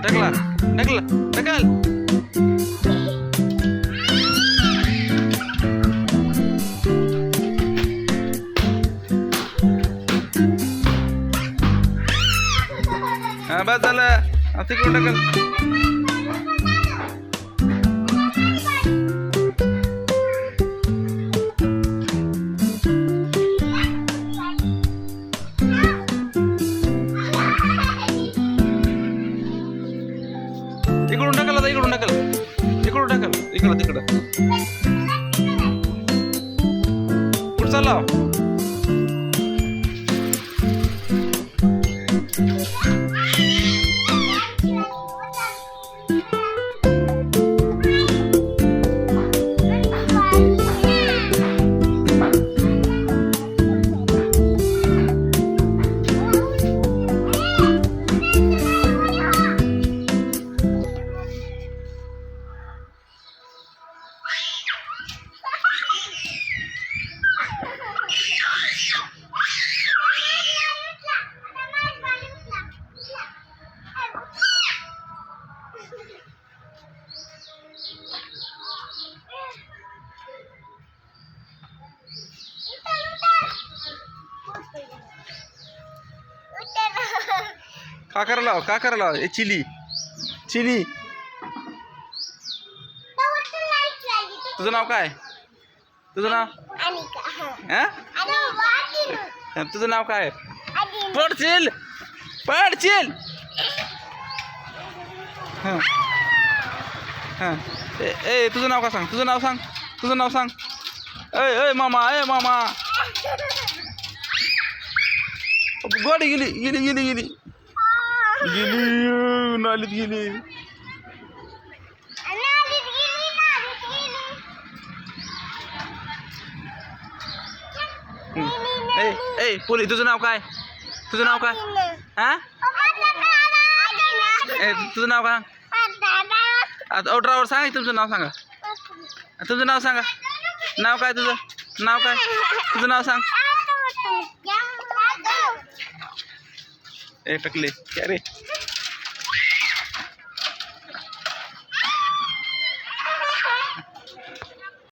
ढकला ढकला ढकल. हा बस झालं. आता तिकडून ढकल. इकडून ढकल. आता इकडून ढकल. इकडून ढकल. इकडं तिकडं कुठं चालला. का करायला हे चिली चिली. तुझं नाव काय. तुझं नाव तुझं नाव काय. पडशील पडशील. हां हां ए तुझं नाव का सांग. तुझं नाव सांग. तुझं नाव सांग. ए मामा ए मामा. गाडी गेली गेली गेली गेली गेली नालीत गेली. ए पोली तुझं नाव काय. तुझं नाव काय. हा तुझं नाव काय. आता ड्रायव्हर सांगा तुमचं नाव सांगा. तुझं नाव सांगा. नाव काय तुझं. नाव काय. तुझं नाव सांग. ए टकले क्या रे.